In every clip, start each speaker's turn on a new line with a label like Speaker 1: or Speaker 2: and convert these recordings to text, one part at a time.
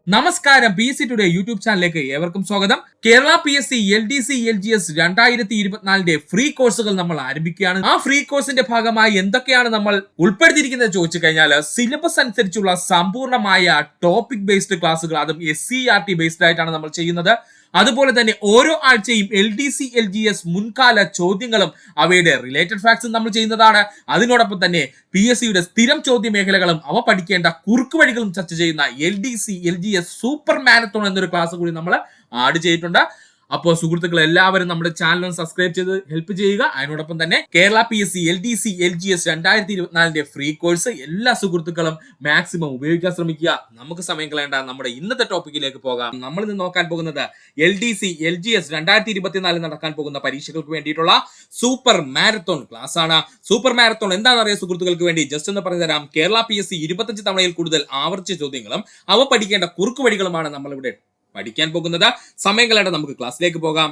Speaker 1: നമസ്കാരം, P S C today YouTube ചാനലിലേക്ക് ഏവർക്കും സ്വാഗതം. Kerala P S C LDC LGS 2024 free കോഴ്സുകൾ നമ്മൾ ആരംഭിക്കുകയാണ്. ആ ഫ്രീ കോഴ്സിന്റെ ഭാഗമായി എന്തൊക്കെയാണ് നമ്മൾ ഉൾപ്പെടുത്തിയിരിക്കുന്നത് ചോദിച്ചു കഴിഞ്ഞാൽ, സിലബസ് അനുസരിച്ചുള്ള സമ്പൂർണ്ണമായ ടോപ്പിക് ബേസ്ഡ് ക്ലാസ്സുകൾ, അതും SCERT ബേസ്ഡ് ആയിട്ടാണ് നമ്മൾ ചെയ്യുന്നത്. അതുപോലെ തന്നെ ഓരോ ആഴ്ചയും LDC LGS മുൻകാല ചോദ്യങ്ങളും അവയുടെ റിലേറ്റഡ് ഫാക്ട്സും നമ്മൾ ചെയ്യുന്നതാണ്. അതിനോടൊപ്പം തന്നെ PSC യുടെ സ്ഥിരം ചോദ്യ മേഖലകളും അവ പഠിക്കേണ്ട കുറുക്ക് വഴികളും ചർച്ച ചെയ്യുന്ന LDC LGS സൂപ്പർ മാരത്തോൺ എന്നൊരു ക്ലാസ് കൂടി നമ്മൾ ആഡ് ചെയ്തിട്ടുണ്ട്. അപ്പോൾ സുഹൃത്തുക്കൾ എല്ലാവരും നമ്മുടെ ചാനൽ സബ്സ്ക്രൈബ് ചെയ്ത് ഹെൽപ്പ് ചെയ്യുക. അതിനോടൊപ്പം തന്നെ Kerala PSC LDC LGS 2024 free course എല്ലാ സുഹൃത്തുക്കളും മാക്സിമം ഉപയോഗിക്കാൻ ശ്രമിക്കുക. നമുക്ക് സമയം കളയേണ്ട നമ്മുടെ ഇന്നത്തെ ടോപ്പിക്കിലേക്ക് പോകാം. നമ്മൾ ഇന്ന് നോക്കാൻ പോകുന്നത് LDC LGS 2024 നടക്കാൻ പോകുന്ന പരീക്ഷകൾക്ക് വേണ്ടിയിട്ടുള്ള സൂപ്പർ മാരത്തോൺ ക്ലാസ് ആണ്. സൂപ്പർ മാരത്തോൺ എന്താണെന്ന് അറിയാം സുഹൃത്തുക്കൾക്ക് വേണ്ടി ജസ്റ്റ് ഒന്ന് പറഞ്ഞു തരാം. കേരള PSC 25 തവണയിൽ കൂടുതൽ ആവർത്തിച്ച ചോദ്യങ്ങളും അവ പഠിക്കേണ്ട കുറുക്ക് വഴികളുമാണ് നമ്മളിവിടെ പഠിക്കാൻ പോകുന്നത്. സമയം കളയാതെ നമുക്ക് ക്ലാസ്സിലേക്ക് പോകാം.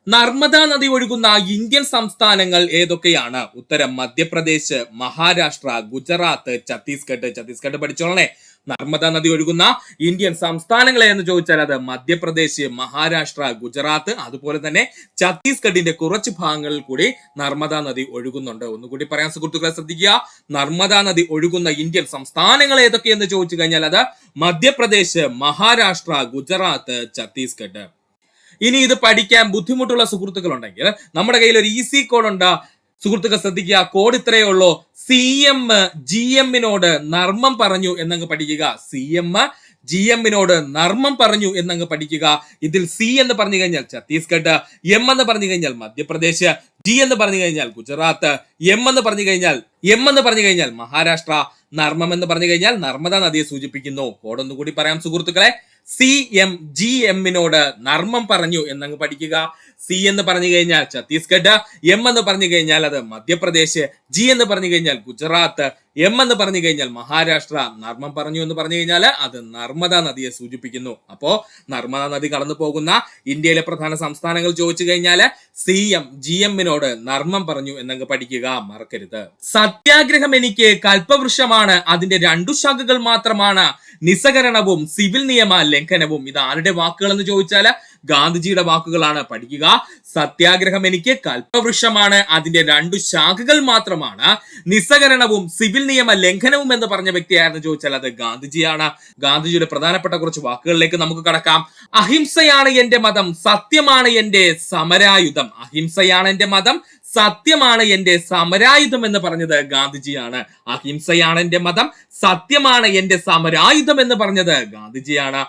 Speaker 1: നർമ്മദ നദി ഒഴുകുന്ന ഇന്ത്യൻ സംസ്ഥാനങ്ങൾ ഏതൊക്കെയാണ്? ഉത്തരം മധ്യപ്രദേശ്, മഹാരാഷ്ട്ര, ഗുജറാത്ത്, ഛത്തീസ്ഗഡ്. ഛത്തീസ്ഗഡ് പഠിച്ചോളണേ. നർമ്മദ നദി ഒഴുകുന്ന ഇന്ത്യൻ സംസ്ഥാനങ്ങളെ എന്ന് ചോദിച്ചാൽ അത് മധ്യപ്രദേശ്, മഹാരാഷ്ട്ര, ഗുജറാത്ത്, അതുപോലെ തന്നെ ഛത്തീസ്ഗഡിന്റെ കുറച്ച് ഭാഗങ്ങളിൽ കൂടി നർമ്മദ നദി ഒഴുകുന്നുണ്ട്. ഒന്നുകൂടി പറയാൻ സുഹൃത്തുക്കളെ ശ്രദ്ധിക്കുക. നർമ്മദ നദി ഒഴുകുന്ന ഇന്ത്യൻ സംസ്ഥാനങ്ങൾ ഏതൊക്കെയെന്ന് ചോദിച്ചു കഴിഞ്ഞാൽ അത് മധ്യപ്രദേശ്, മഹാരാഷ്ട്ര, ഗുജറാത്ത്, ഛത്തീസ്ഗഡ്. ഇനി ഇത് പഠിക്കാൻ ബുദ്ധിമുട്ടുള്ള സുഹൃത്തുക്കൾ ഉണ്ടെങ്കിൽ നമ്മുടെ കയ്യിൽ ഒരു ഈസി കോഡ് ഉണ്ട്. സുഹൃത്തുക്കൾ ശ്രദ്ധിക്കുക. കോഡ് ഇത്രയേ ഉള്ളൂ. CM GM നർമ്മം പറഞ്ഞു എന്നങ്ങ് പഠിക്കുക. CM GM നർമ്മം പറഞ്ഞു എന്നങ്ങ് പഠിക്കുക. ഇതിൽ C എന്ന് പറഞ്ഞു കഴിഞ്ഞാൽ ഛത്തീസ്ഗഡ്, M എന്ന് പറഞ്ഞു കഴിഞ്ഞാൽ മധ്യപ്രദേശ്, G എന്ന് പറഞ്ഞു കഴിഞ്ഞാൽ ഗുജറാത്ത്, M എന്ന് പറഞ്ഞു കഴിഞ്ഞാൽ മഹാരാഷ്ട്ര, നർമ്മം എന്ന് പറഞ്ഞു കഴിഞ്ഞാൽ നർമ്മദ നദിയെ സൂചിപ്പിക്കുന്നു. കോഡ് ഒന്നുകൂടി പറയാം സുഹൃത്തുക്കളെ. CM GM നർമ്മം പറഞ്ഞു എന്നങ്ങ് പഠിക്കുക. C എന്ന് പറഞ്ഞു കഴിഞ്ഞാൽ ഛത്തീസ്ഗഡ്, M എന്ന് പറഞ്ഞു കഴിഞ്ഞാൽ അത് മധ്യപ്രദേശ്, G എന്ന് പറഞ്ഞു കഴിഞ്ഞാൽ ഗുജറാത്ത്, M എന്ന് പറഞ്ഞു കഴിഞ്ഞാൽ മഹാരാഷ്ട്ര, നർമ്മം പറഞ്ഞു എന്ന് പറഞ്ഞു കഴിഞ്ഞാൽ അത് നർമ്മദ നദിയെ സൂചിപ്പിക്കുന്നു. അപ്പോ നർമ്മദ നദി കടന്നു പോകുന്ന ഇന്ത്യയിലെ പ്രധാന സംസ്ഥാനങ്ങൾ ചോദിച്ചു കഴിഞ്ഞാൽ CM GM നർമ്മം പറഞ്ഞു എന്നങ്ങ് പഠിക്കുക, മറക്കരുത്. സത്യാഗ്രഹം എനിക്ക് കൽപ്പവൃക്ഷമാണ്, അതിന്റെ 2 ശാഖകൾ മാത്രമാണ് നിസ്സഹകരണവും സിവിൽ നിയമ ലംഘനവും. ഇത് ആരുടെ വാക്കുകൾ എന്ന് ചോദിച്ചാൽ ഗാന്ധിജിയുടെ വാക്കുകളാണ്. പഠിക്കുക. സത്യാഗ്രഹം എനിക്ക് കൽപ്പവൃക്ഷമാണ്, അതിന്റെ 2 ശാഖകൾ മാത്രമാണ് നിസ്സഹകരണവും സിവിൽ നിയമ ലംഘനവും എന്ന് പറഞ്ഞ വ്യക്തിയായിരുന്നു ചോദിച്ചാൽ അത് ഗാന്ധിജിയാണ്. ഗാന്ധിജിയുടെ പ്രധാനപ്പെട്ട കുറച്ച് വാക്കുകളിലേക്ക് നമുക്ക് കടക്കാം. അഹിംസയാണ് എന്റെ മതം, സത്യമാണ് എന്റെ സമരായുധം. അഹിംസയാണ് എന്റെ മതം, സത്യമാണ് എന്റെ സമരായുധം എന്ന് പറഞ്ഞത് ഗാന്ധിജിയാണ്. അഹിംസയാണ് എന്റെ മതം, സത്യമാണ് എന്റെ സമരായുധം എന്ന് പറഞ്ഞത് ഗാന്ധിജിയാണ്.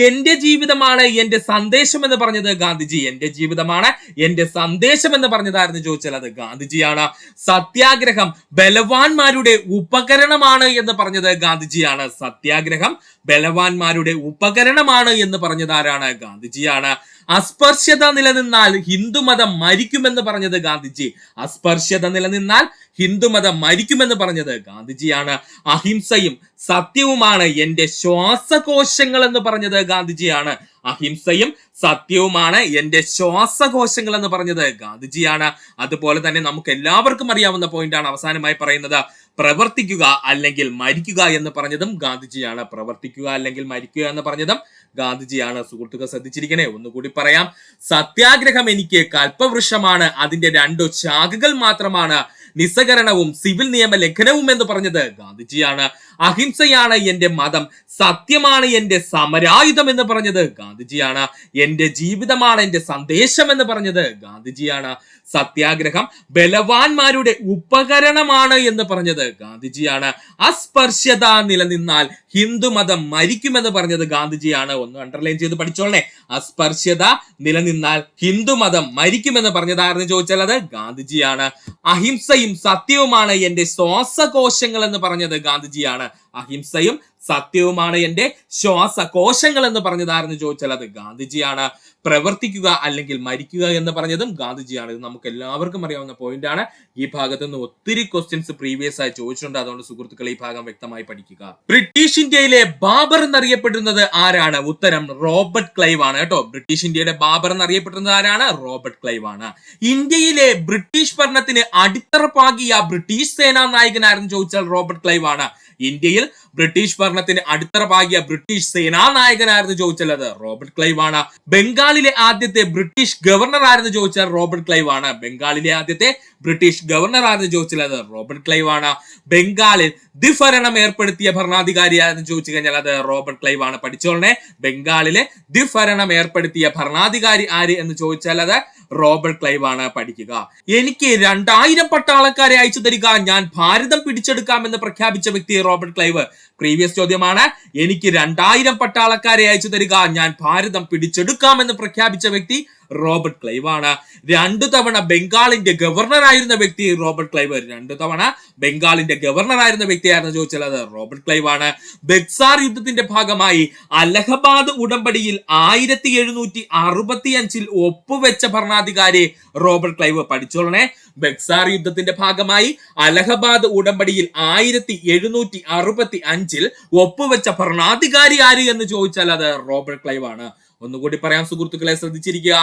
Speaker 1: എന്റെ ജീവിതമാണ് എന്റെ സന്ദേശം എന്ന് പറഞ്ഞത് ഗാന്ധിജി. എന്റെ ജീവിതമാണ് എന്റെ സന്ദേശം എന്ന് പറഞ്ഞതായിരുന്നു ചോദിച്ചാൽ അത് ഗാന്ധിജിയാണ്. സത്യാഗ്രഹം ബലവാന്മാരുടെ ഉപകരണമാണ് എന്ന് പറഞ്ഞത് ഗാന്ധിജിയാണ്. സത്യാഗ്രഹം ബലവാന്മാരുടെ ഉപകരണമാണ് എന്ന് പറഞ്ഞത് ആരാണ്? ഗാന്ധിജിയാണ്. അസ്പർശ്യത നിലനിന്നാൽ ഹിന്ദുമതം മരിക്കുമെന്ന് പറഞ്ഞത് ഗാന്ധിജി. അസ്പർശ്യത നിലനിന്നാൽ ഹിന്ദുമതം മരിക്കുമെന്ന് പറഞ്ഞത് ഗാന്ധിജിയാണ്. അഹിംസയും സത്യവുമാണ് എന്റെ ശ്വാസകോശങ്ങൾ എന്ന് പറഞ്ഞത് ഗാന്ധിജിയാണ്. അഹിംസയും സത്യവുമാണ് എന്റെ ശ്വാസകോശങ്ങൾ എന്ന് പറഞ്ഞത് ഗാന്ധിജിയാണ്. അതുപോലെ തന്നെ നമുക്ക് എല്ലാവർക്കും അറിയാവുന്ന പോയിന്റാണ് അവസാനമായി പറയുന്നത്. പ്രവർത്തിക്കുക അല്ലെങ്കിൽ മരിക്കുക എന്ന് പറഞ്ഞതും ഗാന്ധിജിയാണ്. പ്രവർത്തിക്കുക അല്ലെങ്കിൽ മരിക്കുക എന്ന് പറഞ്ഞതും ഗാന്ധിജിയാണ്. സുഹൃത്തുക്കൾ ശ്രദ്ധിച്ചിരിക്കണേ. ഒന്നുകൂടി പറയാം. സത്യാഗ്രഹം എനിക്ക് കൽപ്പവൃക്ഷമാണ്, അതിന്റെ 2 ശാഖകൾ മാത്രമാണ് നിസ്സഹകരണവും സിവിൽ നിയമ ലംഘനവും എന്ന് പറഞ്ഞത് ഗാന്ധിജിയാണ്. അഹിംസയാണ് എന്റെ മതം, സത്യമാണ് എന്റെ സമരായുധം എന്ന് പറഞ്ഞത് ഗാന്ധിജിയാണ്. എന്റെ ജീവിതമാണ് എന്റെ സന്ദേശം എന്ന് പറഞ്ഞത് ഗാന്ധിജിയാണ്. സത്യാഗ്രഹം ബലവാന്മാരുടെ ഉപകരണമാണ് എന്ന് പറഞ്ഞത് ഗാന്ധിജിയാണ്. അസ്പർശ്യത നിലനിന്നാൽ ഹിന്ദുമതം മരിക്കുമെന്ന് പറഞ്ഞത് ഗാന്ധിജിയാണ്. ഒന്ന് അണ്ടർലൈൻ ചെയ്ത് പഠിച്ചോളണേ. അസ്പർശ്യത നിലനിന്നാൽ ഹിന്ദുമതം മരിക്കുമെന്ന് പറഞ്ഞതായിരുന്നു ചോദിച്ചാൽ അത് ഗാന്ധിജിയാണ്. അഹിംസയും സത്യവുമാണ് എന്റെ ശ്വാസകോശങ്ങൾ എന്ന് പറഞ്ഞത് ഗാന്ധിജിയാണ്. അഹിംസയും സത്യവുമാണ് എന്റെ ശ്വാസകോശങ്ങൾ എന്ന് പറഞ്ഞതായിരുന്നു ചോദിച്ചാൽ അത് ഗാന്ധിജിയാണ്. പ്രവർത്തിക്കുക അല്ലെങ്കിൽ മരിക്കുക എന്ന് പറഞ്ഞതും ഗാന്ധിജിയാണ്. ഇത് നമുക്ക് എല്ലാവർക്കും അറിയാവുന്ന പോയിന്റ് ആണ്. ഈ ഭാഗത്ത് നിന്ന് ഒത്തിരി ക്വസ്റ്റ്യൻസ് പ്രീവിയസ് ആയി ചോദിച്ചിട്ടുണ്ട്. അതുകൊണ്ട് സുഹൃത്തുക്കൾ ഈ ഭാഗം വ്യക്തമായി പഠിക്കുക. ബ്രിട്ടീഷ് ഇന്ത്യയിലെ ബാബർ എന്നറിയപ്പെടുന്നത് ആരാണ്? ഉത്തരം റോബർട്ട് ക്ലൈവ് ആണ് കേട്ടോ. ബ്രിട്ടീഷ് ഇന്ത്യയുടെ ബാബർ എന്നറിയപ്പെടുന്നത് ആരാണ്? റോബർട്ട് ക്ലൈവ് ആണ്. ഇന്ത്യയിലെ ബ്രിട്ടീഷ് ഭരണത്തിന് അടിത്തറ പാകിയ ബ്രിട്ടീഷ് സേനാ നായകനായിരുന്നു ചോദിച്ചാൽ റോബർട്ട് ക്ലൈവ് ആണ്. ഇന്ത്യയിൽ ബ്രിട്ടീഷ് ഭരണത്തിന് അടിത്തറ പാകിയ ബ്രിട്ടീഷ് സേനാനായകനായിരുന്നു ചോദിച്ചാൽ അത് റോബർട്ട് ക്ലൈവ് ആണ്. ബംഗാളിലെ ആദ്യത്തെ ബ്രിട്ടീഷ് ഗവർണർ ആയിരുന്നു ചോദിച്ചാൽ റോബർട്ട് ക്ലൈവ് ആണ്. ബംഗാളിലെ ആദ്യത്തെ ബ്രിട്ടീഷ് ഗവർണർ ആയിരുന്നു ചോദിച്ചാൽ അത് റോബർട്ട് ക്ലൈവ് ആണ്. ബംഗാളിൽ ദ്വിഭരണം ഏർപ്പെടുത്തിയ ഭരണാധികാരി ആയിരുന്നു ചോദിച്ചു കഴിഞ്ഞാൽ അത് റോബർട്ട് ക്ലൈവ് ആണ്. പഠിച്ചോളനെ, ബംഗാളിലെ ദ്വിഭരണം ഏർപ്പെടുത്തിയ ഭരണാധികാരി ആര് എന്ന് ചോദിച്ചാൽ അത് റോബർട്ട് ക്ലൈവ് ആണ്. പഠിക്കുക. എനിക്ക് 2000 പട്ടാളക്കാരെ അയച്ചു തരിക, ഞാൻ ഭാരതം പിടിച്ചെടുക്കാമെന്ന് പ്രഖ്യാപിച്ച വ്യക്തി റോബർട്ട് ക്ലൈവ്. പ്രീവിയസ് ചോദ്യമാണ്. എനിക്ക് 2000 പട്ടാളക്കാരെ അയച്ചു തരിക, ഞാൻ ഭാരതം പിടിച്ചെടുക്കാമെന്ന് പ്രഖ്യാപിച്ച വ്യക്തി റോബർട്ട് ക്ലൈവ് ആണ്. 2 തവണ ബംഗാളിന്റെ ഗവർണർ ആയിരുന്ന വ്യക്തി റോബർട്ട് ക്ലൈവ്. 2 തവണ ബംഗാളിന്റെ ഗവർണർ ആയിരുന്ന വ്യക്തിയായിരുന്നു ചോദിച്ചാൽ അത് റോബർട്ട് ക്ലൈവ് ആണ്. ബക്സാർ യുദ്ധത്തിന്റെ ഭാഗമായി അലഹബാദ് ഉടമ്പടിയിൽ 1765 ഒപ്പുവെച്ച ഭരണാധികാരി റോബർട്ട് ക്ലൈവ്. പഠിച്ചോളണേ, ബക്സാർ യുദ്ധത്തിന്റെ ഭാഗമായി അലഹബാദ് ഉടമ്പടിയിൽ 1765 ഒപ്പുവെച്ച ഭരണാധികാരി ആര് എന്ന് ചോദിച്ചാൽ അത് റോബർട്ട് ക്ലൈവ് ആണ്. ഒന്നുകൂടി പറയാം സുഹൃത്തുക്കളെ, ശ്രദ്ധിച്ചിരിക്കുക.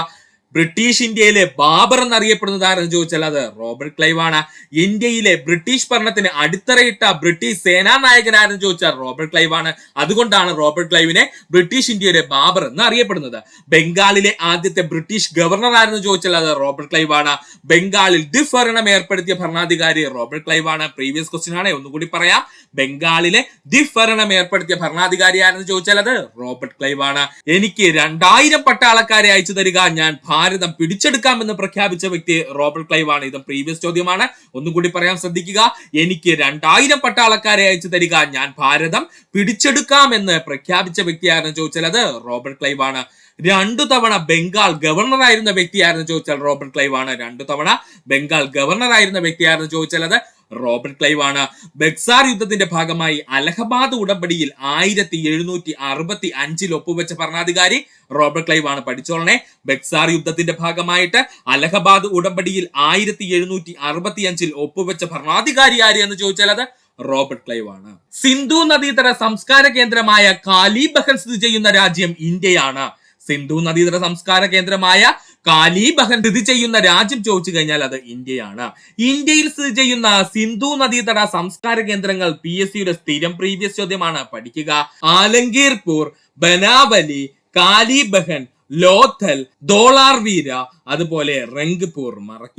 Speaker 1: ബ്രിട്ടീഷ് ഇന്ത്യയിലെ ബാബർ എന്നറിയപ്പെടുന്നത് ആരെന്ന് ചോദിച്ചാൽ അത് റോബർട്ട് ക്ലൈവ് ആണ്. ഇന്ത്യയിലെ ബ്രിട്ടീഷ് ഭരണത്തിന് അടിത്തറയിട്ട ബ്രിട്ടീഷ് സേനാനായകനാരെന്ന് ചോദിച്ചാൽ റോബർട്ട് ക്ലൈവ് ആണ്. അതുകൊണ്ടാണ് റോബർട്ട് ക്ലൈവിനെ ബ്രിട്ടീഷ് ഇന്ത്യയുടെ ബാബർ എന്ന് അറിയപ്പെടുന്നത്. ബംഗാളിലെ ആദ്യത്തെ ബ്രിട്ടീഷ് ഗവർണർ ആരെന്ന് ചോദിച്ചാൽ അത് റോബർട്ട് ക്ലൈവ് ആണ്. ബംഗാളിൽ ദ്വിഭരണം ഏർപ്പെടുത്തിയ ഭരണാധികാരി റോബർട്ട് ക്ലൈവ് ആണ്. പ്രീവിയസ് ക്വസ്റ്റ്യൻ ആണ്, ഒന്നുകൂടി പറയാം. ബംഗാളിലെ ദ്വിഭരണം ഏർപ്പെടുത്തിയ ഭരണാധികാരി ആരെന്ന് ചോദിച്ചാൽ അത് റോബർട്ട് ക്ലൈവ് ആണ്. എനിക്ക് 2000 പട്ടാളക്കാരെ അയച്ചു തരിക, ഞാൻ ഭാരതം പിടിച്ചെടുക്കാമെന്ന് പ്രഖ്യാപിച്ച വ്യക്തി റോബർട്ട് ക്ലൈവ് ആണ്. ഇത് പ്രീവിയസ് ചോദ്യമാണ്, ഒന്നുകൂടി പറയാൻ ശ്രദ്ധിക്കുക. എനിക്ക് 2000 പട്ടാളക്കാരെ അയച്ചു തരിക, ഞാൻ ഭാരതം പിടിച്ചെടുക്കാമെന്ന് പ്രഖ്യാപിച്ച വ്യക്തിയാണെന്ന് ചോദിച്ചാൽ അത് റോബർട്ട് ക്ലൈവ് ആണ്. 2 തവണ ബംഗാൾ ഗവർണർ ആയിരുന്ന വ്യക്തിയായിരുന്നു ചോദിച്ചാൽ റോബർട്ട് ക്ലൈവ് ആണ്. 2 തവണ ബംഗാൾ ഗവർണർ ആയിരുന്ന വ്യക്തിയായിരുന്നു ചോദിച്ചാൽ അത് റോബർട്ട് ക്ലൈവ് ആണ്. ബക്സാർ യുദ്ധത്തിന്റെ ഭാഗമായി അലഹബാദ് ഉടമ്പടിയിൽ 1765 ഒപ്പുവെച്ച ഭരണാധികാരി റോബർട്ട് ക്ലൈവ് ആണ്. പഠിച്ചോളനെ, ബക്സാർ യുദ്ധത്തിന്റെ ഭാഗമായിട്ട് അലഹബാദ് ഉടമ്പടിയിൽ 1765 ഒപ്പുവെച്ച ഭരണാധികാരി ആര് എന്ന് ചോദിച്ചാൽ അത് റോബർട്ട് ക്ലൈവ് ആണ്. സിന്ധു നദീതട സംസ്കാര കേന്ദ്രമായ കാലിബഹൻ സ്ഥിതി ചെയ്യുന്ന രാജ്യം ഇന്ത്യയാണ്. സിന്ധു നദീതട സംസ്കാര കേന്ദ്രമായ കാലിബഹൻ സ്ഥിതി ചെയ്യുന്ന രാജ്യം ചോദിച്ചു കഴിഞ്ഞാൽ അത് ഇന്ത്യയാണ്. ഇന്ത്യയിൽ സ്ഥിതി ചെയ്യുന്ന സിന്ധു നദീതട സംസ്കാര കേന്ദ്രങ്ങൾ PSCയുടെ സ്ഥിരം പ്രീവിയസ് ചോദ്യമാണ്. പഠിക്കുക. ആലംഗീർപൂർ, ബനാവലി, കാലിബഹൻ, ലോഥൽ, ധോളാർവീര, അതുപോലെ റംഗ്പൂർ.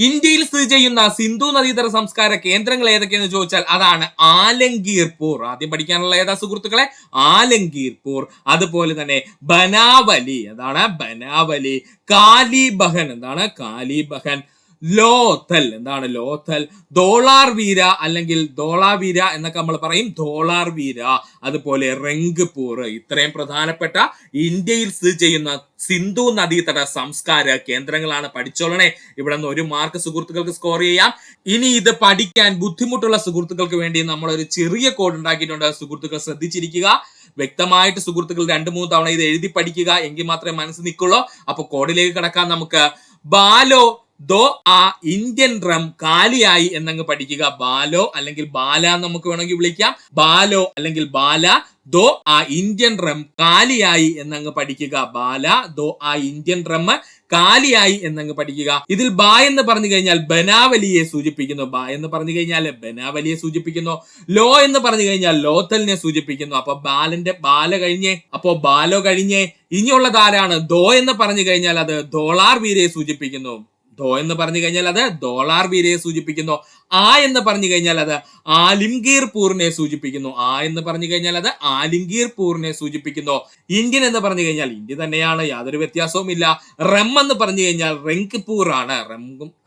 Speaker 1: ഇന്ത്യയിൽ സ്ഥിതി ചെയ്യുന്ന സിന്ധു നദീതട സംസ്കാര കേന്ദ്രങ്ങൾ ഏതൊക്കെയെന്ന് ചോദിച്ചാൽ അതാണ് ആലംഗീർപൂർ. ആദ്യം പഠിക്കാനുള്ള ഏതാ സുഹൃത്തുക്കളെ? ആലംഗീർപൂർ. അതുപോലെ തന്നെ ബനാവലി, അതാണ് ബനാവലി. കാലിബഹൻ, എന്താണ് കാലിബഹൻ. ലോഥൽ, എന്താണ് ലോഥൽ. ധോളാർവീര അല്ലെങ്കിൽ ധോളാവീര എന്നൊക്കെ നമ്മൾ പറയും, ധോളാർവീര. അതുപോലെ റംഗ്പൂർ. ഇത്രയും പ്രധാനപ്പെട്ട ഇന്ത്യയിൽ സ്ഥിതി ചെയ്യുന്ന സിന്ധു നദീതട സംസ്കാര കേന്ദ്രങ്ങളാണ്. പഠിച്ചോളണേ. ഇവിടെ നിന്ന് 1 മാർക്ക് സുഹൃത്തുക്കൾക്ക് സ്കോർ ചെയ്യാം. ഇനി ഇത് പഠിക്കാൻ ബുദ്ധിമുട്ടുള്ള സുഹൃത്തുക്കൾക്ക് വേണ്ടി നമ്മൾ ഒരു ചെറിയ കോഡ് ഉണ്ടാക്കിയിട്ടുണ്ട്. സുഹൃത്തുക്കൾ ശ്രദ്ധിച്ചിരിക്കുക. വ്യക്തമായിട്ട് സുഹൃത്തുക്കൾ 2-3 തവണ ഇത് എഴുതി പഠിക്കുക, എങ്കിൽ മാത്രമേ മനസ്സിൽ നിൽക്കുള്ളൂ. അപ്പൊ കോഡിലേക്ക് കടക്കാൻ നമുക്ക്. ബാലോ ദോ ആ ഇന്ത്യൻ ഡ്രം കാലിയായി എന്നങ്ങ് പഠിക്കുക. ബാലോ അല്ലെങ്കിൽ ബാല നമുക്ക് വേണമെങ്കിൽ വിളിക്കാം. ബാലോ അല്ലെങ്കിൽ ബാല ദോ ആ ഇന്ത്യൻ ഡ്രം കാലിയായി എന്നങ്ങ് പഠിക്കുക. ബാല ദോ ആ ഇന്ത്യൻ ഡ്രം കാലിയായി എന്നങ്ങ് പഠിക്കുക. ഇതിൽ ബാ എന്ന് പറഞ്ഞു കഴിഞ്ഞാൽ ബനാവലിയെ സൂചിപ്പിക്കുന്നു. ബാ എന്ന് പറഞ്ഞു കഴിഞ്ഞാൽ ബനാവലിയെ സൂചിപ്പിക്കുന്നു. ലോ എന്ന് പറഞ്ഞു കഴിഞ്ഞാൽ ലോഥലിനെ സൂചിപ്പിക്കുന്നു. അപ്പൊ ബാലന്റെ ബാല കഴിഞ്ഞേ, അപ്പോ ബാലോ കഴിഞ്ഞേ. ഇനിയുള്ളത് ആരാണ്? ദോ എന്ന് പറഞ്ഞു കഴിഞ്ഞാൽ അത് ധോളാർവീരയെ സൂചിപ്പിക്കുന്നു. ധോ എന്ന് പറഞ്ഞു കഴിഞ്ഞാൽ അത് ധോളാർവീരയെ സൂചിപ്പിക്കുന്നു. ആ എന്ന് പറഞ്ഞു കഴിഞ്ഞാൽ അത് ആലിംഗീർപൂറിനെ സൂചിപ്പിക്കുന്നു. ആ എന്ന് പറഞ്ഞു കഴിഞ്ഞാൽ അത് ആലിംഗീർപൂറിനെ സൂചിപ്പിക്കുന്നു. ഇന്ത്യൻ എന്ന് പറഞ്ഞു കഴിഞ്ഞാൽ ഇന്ത്യ തന്നെയാണ്, യാതൊരു വ്യത്യാസവും ഇല്ല. റം എന്ന് പറഞ്ഞു കഴിഞ്ഞാൽ റംഗ്പൂർ ആണ്.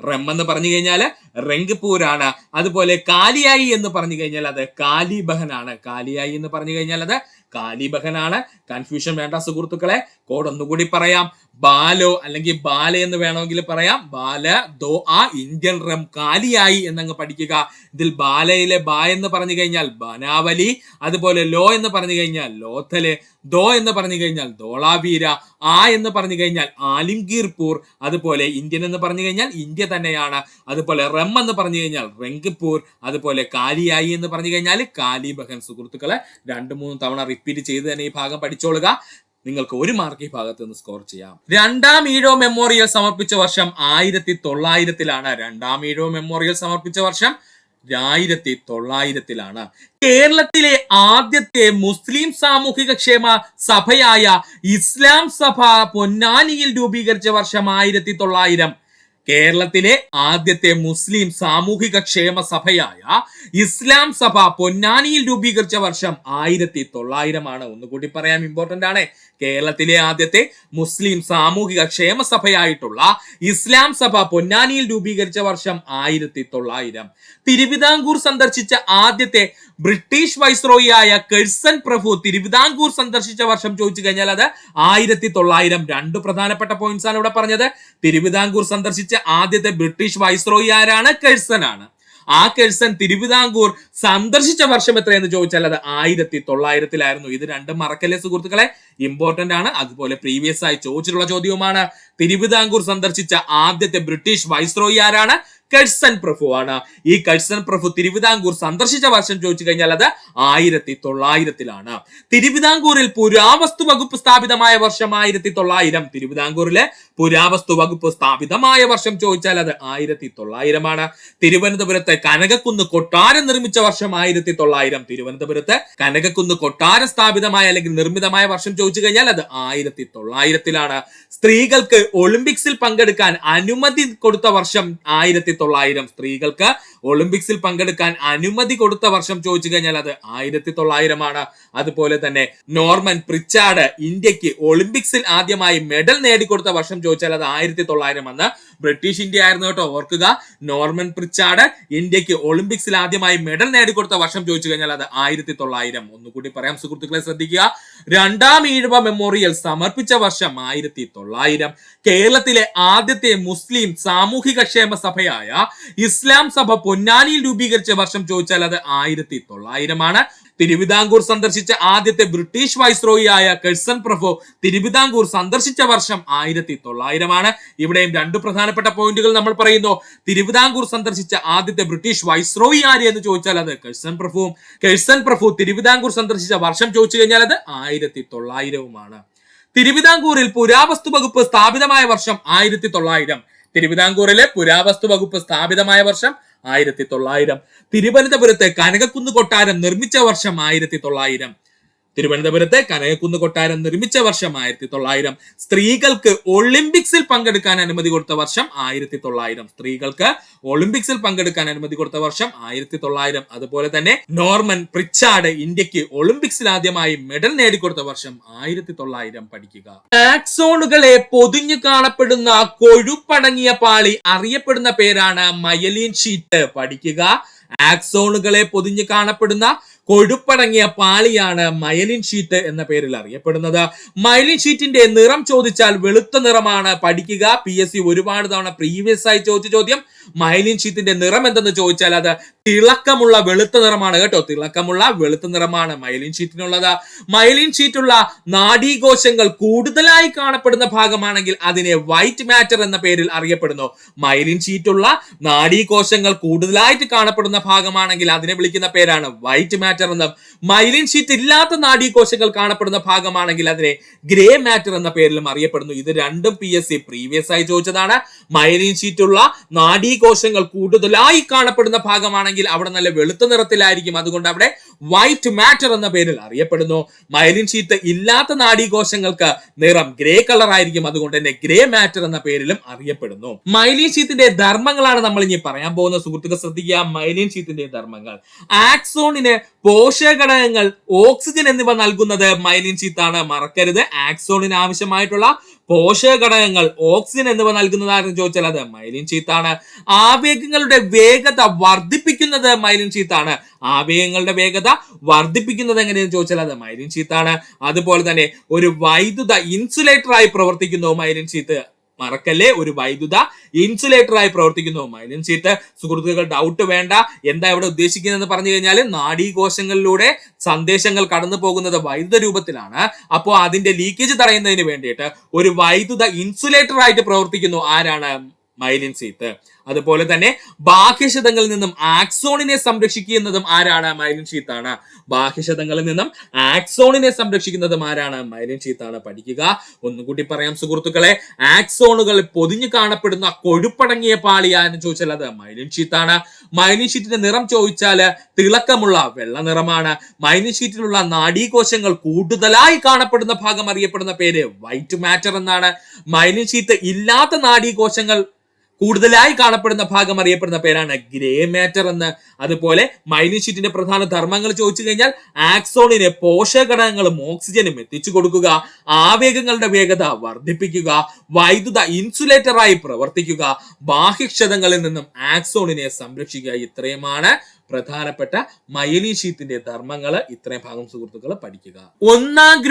Speaker 1: റം എന്ന് പറഞ്ഞു കഴിഞ്ഞാൽ റംഗ്പൂർ ആണ്. അതുപോലെ കാലിയായി എന്ന് പറഞ്ഞു കഴിഞ്ഞാൽ അത് കാലിബഹൻ ആണ്. കാലിയായി എന്ന് പറഞ്ഞു കഴിഞ്ഞാൽ അത് കാലിബഹൻ ആണ്. കൺഫ്യൂഷൻ വേണ്ട സുഹൃത്തുക്കളെ. കോഡ് ഒന്നുകൂടി പറയാം. ബാലോ അല്ലെങ്കിൽ ബാല എന്ന് വേണമെങ്കിൽ പറയാം. ബാല ദോ ആ ഇന്ത്യൻ റം കാലിയായി എന്നങ്ങ് പഠിക്കുക. ഇതിൽ ബാലയിലെ ബാ എന്ന് പറഞ്ഞു കഴിഞ്ഞാൽ ബനാവലി, അതുപോലെ ലോ എന്ന് പറഞ്ഞു കഴിഞ്ഞാൽ ലോഥല്, ദോ എന്ന് പറഞ്ഞു കഴിഞ്ഞാൽ ധോളാവീര, ആ എന്ന് പറഞ്ഞു കഴിഞ്ഞാൽ ആലിംഗീർപൂർ, അതുപോലെ ഇന്ത്യൻ എന്ന് പറഞ്ഞു കഴിഞ്ഞാൽ ഇന്ത്യ തന്നെയാണ്. അതുപോലെ റം എന്ന് പറഞ്ഞു കഴിഞ്ഞാൽ റംഗ്പൂർ, അതുപോലെ കാലിയായി എന്ന് പറഞ്ഞു കഴിഞ്ഞാൽ കാലിബഹൻ. സുഹൃത്തുക്കളെ 2-3 തവണ റിപ്പീറ്റ് ചെയ്ത് തന്നെ ഈ ഭാഗം പഠിച്ചോളുക. നിങ്ങൾക്ക് 1 മാർക്ക് ഈ ഭാഗത്ത് നിന്ന് സ്കോർ ചെയ്യാം. 2ാം ഈഴോ മെമ്മോറിയൽ സമർപ്പിച്ച വർഷം 1900-ലാണ്. 2ാം ഈഴോ മെമ്മോറിയൽ സമർപ്പിച്ച വർഷം 1900-ലാണ്. കേരളത്തിലെ ആദ്യത്തെ മുസ്ലിം സാമൂഹിക ക്ഷേമ സഭയായ ഇസ്ലാം സഭ പൊന്നാനിയിൽ രൂപീകരിച്ച വർഷം 1900. കേരളത്തിലെ ആദ്യത്തെ മുസ്ലിം സാമൂഹിക ക്ഷേമ സഭയായ ഇസ്ലാം സഭ പൊന്നാനിയിൽ രൂപീകരിച്ച വർഷം 1900 ഒന്നുകൂടി പറയാൻ ഇമ്പോർട്ടന്റ് ആണ്. കേരളത്തിലെ ആദ്യത്തെ മുസ്ലിം സാമൂഹിക ക്ഷേമ സഭയായിട്ടുള്ള ഇസ്ലാം സഭ പൊന്നാനിയിൽ രൂപീകരിച്ച വർഷം 1900. തിരുവിതാംകൂർ സന്ദർശിച്ച ആദ്യത്തെ ബ്രിട്ടീഷ് വൈസ്രോയിയായ കഴ്സൺ പ്രഭു തിരുവിതാംകൂർ സന്ദർശിച്ച വർഷം ചോദിച്ചു കഴിഞ്ഞാൽ അത് 1900. രണ്ട് പ്രധാനപ്പെട്ട പോയിന്റ്സ് ആണ് ഇവിടെ പറഞ്ഞത്. തിരുവിതാംകൂർ സന്ദർശിച്ച ആദ്യത്തെ ബ്രിട്ടീഷ് വൈസ്രോയി ആരാണ്? കഴ്സൺ ആണ്. ആ കഴ്സൺ തിരുവിതാംകൂർ സന്ദർശിച്ച വർഷം എത്രയെന്ന് ചോദിച്ചാൽ അത് 1900 ഇത് രണ്ടും മറക്കല്ലേ സുഹൃത്തുക്കളെ, ഇമ്പോർട്ടന്റ് ആണ്. അതുപോലെ പ്രീവിയസ് ആയി ചോദിച്ചിട്ടുള്ള ചോദ്യവുമാണ്. തിരുവിതാംകൂർ സന്ദർശിച്ച ആദ്യത്തെ ബ്രിട്ടീഷ് വൈസ്രോയി ആരാണ്? കഴ്സൺ പ്രഭു ആണ്. ഈ കഴ്സൺ പ്രഭു തിരുവിതാംകൂർ സന്ദർശിച്ച വർഷം ചോദിച്ചു കഴിഞ്ഞാൽ അത് 1900. തിരുവിതാംകൂറിൽ പുരാവസ്തു വകുപ്പ് സ്ഥാപിതമായ വർഷം 1900. തിരുവിതാംകൂറിലെ പുരാവസ്തു വകുപ്പ് സ്ഥാപിതമായ വർഷം ചോദിച്ചാൽ അത് 1900. തിരുവനന്തപുരത്ത് കനകക്കുന്ന് കൊട്ടാരം നിർമ്മിച്ച വർഷം 1900. തിരുവനന്തപുരത്ത് കനകക്കുന്ന് കൊട്ടാരം സ്ഥാപിതമായ അല്ലെങ്കിൽ നിർമ്മിതമായ വർഷം ചോദിച്ചു കഴിഞ്ഞാൽ അത് 1900. സ്ത്രീകൾക്ക് ഒളിമ്പിക്സിൽ പങ്കെടുക്കാൻ അനുമതി കൊടുത്ത വർഷം 1900. സ്ത്രീകൾക്ക് ഒളിമ്പിക്സിൽ പങ്കെടുക്കാൻ അനുമതി കൊടുത്ത വർഷം ചോദിച്ചു കഴിഞ്ഞാൽ അത് 1900. അതുപോലെ തന്നെ നോർമൻ പ്രിച്ചാർഡ് ഇന്ത്യക്ക് ഒളിമ്പിക്സിൽ ആദ്യമായി മെഡൽ നേടിക്കൊടുത്ത വർഷം ചോദിച്ചാൽ അത് 1900 എന്ന്. ബ്രിട്ടീഷ് ഇന്ത്യ ആയിരുന്നു കേട്ടോ, ഓർക്കുക. നോർമൻ പ്രിച്ചാർഡ് ഇന്ത്യക്ക് ഒളിമ്പിക്സിൽ ആദ്യമായി മെഡൽ നേടിക്കൊടുത്ത വർഷം ചോദിച്ചു കഴിഞ്ഞാൽ അത് 1900. ഒന്നുകൂടി പറയാം സുഹൃത്തുക്കളെ, ശ്രദ്ധിക്കുക. രണ്ടാം ഈഴവ മെമ്മോറിയൽ സമർപ്പിച്ച വർഷം 1900. കേരളത്തിലെ ആദ്യത്തെ മുസ്ലിം സാമൂഹിക ക്ഷേമ സഭയായ ഇസ്ലാം സഭ പൊന്നാനിയിൽ രൂപീകരിച്ച വർഷം ചോദിച്ചാൽ അത് 1900. തിരുവിതാംകൂർ സന്ദർശിച്ച ആദ്യത്തെ ബ്രിട്ടീഷ് വൈസ്രോയി ആയ കഴ്സൺ പ്രഭു തിരുവിതാംകൂർ സന്ദർശിച്ച വർഷം 1900. ഇവിടെയും രണ്ട് പ്രധാനപ്പെട്ട പോയിന്റുകൾ നമ്മൾ പറയുന്നു. തിരുവിതാംകൂർ സന്ദർശിച്ച ആദ്യത്തെ ബ്രിട്ടീഷ് വൈസ്രോയി ആര് എന്ന് ചോദിച്ചാൽ അത് കഴ്സൺ പ്രഭുവും. കഴ്സൺ പ്രഭു തിരുവിതാംകൂർ സന്ദർശിച്ച വർഷം ചോദിച്ചു കഴിഞ്ഞാൽ അത് 1900. തിരുവിതാംകൂറിൽ പുരാവസ്തു വകുപ്പ് സ്ഥാപിതമായ വർഷം 1900. തിരുവിതാംകൂറിലെ പുരാവസ്തു വകുപ്പ് സ്ഥാപിതമായ വർഷം 1900. തിരുവനന്തപുരത്ത് കനകക്കുന്ന് കൊട്ടാരം നിർമ്മിച്ച വർഷം 1900. തിരുവനന്തപുരത്ത് കനകക്കുന്ന് കൊട്ടാരം നിർമ്മിച്ച വർഷം 1900. സ്ത്രീകൾക്ക് ഒളിമ്പിക്സിൽ പങ്കെടുക്കാൻ അനുമതി കൊടുത്ത വർഷം 1900. സ്ത്രീകൾക്ക് ഒളിമ്പിക്സിൽ പങ്കെടുക്കാൻ അനുമതി കൊടുത്ത വർഷം 1900. അതുപോലെ തന്നെ നോർമൻ പ്രിച്ചാർഡ് ഇന്ത്യക്ക് ഒളിമ്പിക്സിൽ ആദ്യമായി മെഡൽ നേടിക്കൊടുത്ത വർഷം 1900. പഠിക്കുക. ആക്സോണുകളെ പൊതിഞ്ഞു കാണപ്പെടുന്ന കൊഴുപ്പടങ്ങിയ പാളി അറിയപ്പെടുന്ന പേരാണ് മയലിൻ ഷീറ്റ്. പഠിക്കുക. ആക്സോണുകളെ പൊതിഞ്ഞു കാണപ്പെടുന്ന കൊഴുപ്പടങ്ങിയ പാളിയാണ് മയലിൻ ഷീറ്റ് എന്ന പേരിൽ അറിയപ്പെടുന്നത്. മയലിൻ ഷീറ്റിന്റെ നിറം ചോദിച്ചാൽ വെളുത്ത നിറമാണ്. പഠിക്കുക. PSC ഒരുപാട് തവണ പ്രീവിയസ് ആയി ചോദിച്ച ചോദ്യം. മയലിൻ ഷീറ്റിന്റെ നിറം എന്തെന്ന് ചോദിച്ചാൽ അത് തിളക്കമുള്ള വെളുത്ത നിറമാണ് കേട്ടോ. തിളക്കമുള്ള വെളുത്ത നിറമാണ് മയലിൻ ഷീറ്റിനുള്ളത്. മയലിൻ ഷീറ്റുള്ള നാഡീകോശങ്ങൾ കൂടുതലായി കാണപ്പെടുന്ന ഭാഗമാണെങ്കിൽ അതിനെ വൈറ്റ് മാറ്റർ എന്ന പേരിൽ അറിയപ്പെടുന്നു. മയലിൻ ഷീറ്റുള്ള നാഡീകോശങ്ങൾ കൂടുതലായിട്ട് കാണപ്പെടുന്ന ഭാഗമാണെങ്കിൽ അതിനെ വിളിക്കുന്ന പേരാണ് വൈറ്റ് മാറ്റർ എന്നും. മൈലിൻ ഷീറ്റ് ഇല്ലാത്ത നാഡീകോശങ്ങൾ കാണപ്പെടുന്ന ഭാഗമാണെങ്കിൽ അതിനെ ഗ്രേ മാറ്റർ എന്ന പേരിലും അറിയപ്പെടുന്നു. ഇത് രണ്ടും PSC പ്രീവിയസ് ആയി ചോദിച്ചതാണ്. മൈലിൻ ഷീറ്റുള്ള നാഡീകോശങ്ങൾ കൂടുതലായി കാണപ്പെടുന്ന ഭാഗമാണെങ്കിൽ അവിടെ നല്ല വെളുത്ത നിറത്തിലായിരിക്കും, അതുകൊണ്ട് അവിടെ വൈറ്റ് മാറ്റർ എന്ന പേരിൽ അറിയപ്പെടുന്നു. മൈലിൻ ഷീറ്റ് ഇല്ലാത്ത നാഡീകോശങ്ങൾക്ക് നിറം ഗ്രേ കളർ ആയിരിക്കും, അതുകൊണ്ട് തന്നെ ഗ്രേ മാറ്റർ എന്ന പേരിലും അറിയപ്പെടുന്നു. മൈലിൻ ഷീറ്റിന്റെ ധർമ്മങ്ങളാണ് നമ്മൾ ഇനി പറയാൻ പോകുന്ന. സുഹൃത്തുക്കൾ ശ്രദ്ധിക്കുക. മൈലിൻ ഷീറ്റിന്റെ ധർമ്മങ്ങൾ. ആക്സോണിന് പോഷകഘടകങ്ങൾ, ഓക്സിജൻ എന്നിവ നൽകുന്നത് മൈലിൻ ഷീറ്റാണ്. മറക്കരുത്. ആക്സോണിന് ആവശ്യമായിട്ടുള്ള പോഷകഘടകങ്ങൾ, ഓക്സിജൻ എന്നിവ നൽകുന്നതാണെന്ന് ചോദിച്ചാൽ അത് മൈലിൻ ഷീറ്റാണ്. ആവേഗങ്ങളുടെ വേഗത വർദ്ധിപ്പിക്കുന്നത് മൈലിൻ ഷീറ്റാണ്. ആവേഗങ്ങളുടെ വേഗത വർദ്ധിപ്പിക്കുന്നത് എങ്ങനെയെന്ന് ചോദിച്ചാൽ അത് മൈലിൻ ഷീറ്റാണ്. അതുപോലെ തന്നെ ഒരു വൈദ്യുത ഇൻസുലേറ്റർ ആയി പ്രവർത്തിക്കുന്നു മൈലിൻ ഷീറ്റ്. മറക്കല്ലേ, ഒരു വൈദ്യുത ഇൻസുലേറ്റർ ആയി പ്രവർത്തിക്കുന്നു മൈലിൻ ഷീറ്റ്. സുഹൃത്തുക്കൾ ഡൗട്ട് വേണ്ട, എന്താ ഇവിടെ ഉദ്ദേശിക്കുന്നതെന്ന് പറഞ്ഞു കഴിഞ്ഞാൽ നാഡീകോശങ്ങളിലൂടെ സന്ദേശങ്ങൾ കടന്നു പോകുന്നത് വൈദ്യുത രൂപത്തിലാണ്. അപ്പോൾ അതിന്റെ ലീക്കേജ് തടയുന്നതിന് വേണ്ടിയിട്ട് ഒരു വൈദ്യുത ഇൻസുലേറ്റർ ആയിട്ട് പ്രവർത്തിക്കുന്നു ആരാണ്? Myelin sheet. അതുപോലെ തന്നെ ബാഹ്യശതങ്ങളിൽ നിന്നും ആക്സോണിനെ സംരക്ഷിക്കുന്നതും ആരാണ്? മൈലിൻ ഷീത്ത് ആണ്. ബാഹ്യശതങ്ങളിൽ നിന്നും ആക്സോണിനെ സംരക്ഷിക്കുന്നതും ആരാണ്? മൈലിൻ ഷീത്ത് ആണ്. പഠിക്കുക. ഒന്നുകൂടി പറയാം സുഹൃത്തുക്കളെ, ആക്സോണുകൾ പൊതിഞ്ഞു കാണപ്പെടുന്ന കൊഴുപ്പടങ്ങിയ പാളിയാന്ന് ചോദിച്ചാൽ അത് മൈലിൻ ഷീത്ത് ആണ്. മൈലിൻ ഷീറ്റിന്റെ നിറം ചോദിച്ചാൽ തിളക്കമുള്ള വെള്ള നിറമാണ്. മൈലിൻ ഷീറ്റിലുള്ള നാഡീകോശങ്ങൾ കൂടുതലായി കാണപ്പെടുന്ന ഭാഗം അറിയപ്പെടുന്ന പേര് വൈറ്റ് മാറ്റർ എന്നാണ്. മൈലിൻ ഷീറ്റ് ഇല്ലാത്ത നാഡീകോശങ്ങൾ കൂടുതലായി കാണപ്പെടുന്ന ഭാഗം അറിയപ്പെടുന്ന പേരാണ് ഗ്രേ മാറ്റർ എന്ന്. അതുപോലെ മൈലിൻ ഷീറ്റിന്റെ പ്രധാന ധർമ്മങ്ങൾ ചോദിച്ചു കഴിഞ്ഞാൽ ആക്സോണിന് പോഷകഘടകങ്ങളും ഓക്സിജനും എത്തിച്ചു കൊടുക്കുക, ആവേഗങ്ങളുടെ വേഗത വർദ്ധിപ്പിക്കുക, വൈദ്യുത ഇൻസുലേറ്ററായി പ്രവർത്തിക്കുക, ബാഹ്യക്ഷതങ്ങളിൽ നിന്നും ആക്സോണിനെ സംരക്ഷിക്കുക. ഇത്രയുമാണ് പ്രധാനപ്പെട്ട മൈലിൻ ഷീത്തിന്റെ ധർമ്മങ്ങൾ. ഇത്രയും ഭാഗം സുഹൃത്തുക്കൾ പഠിക്കുക. ഒന്നാം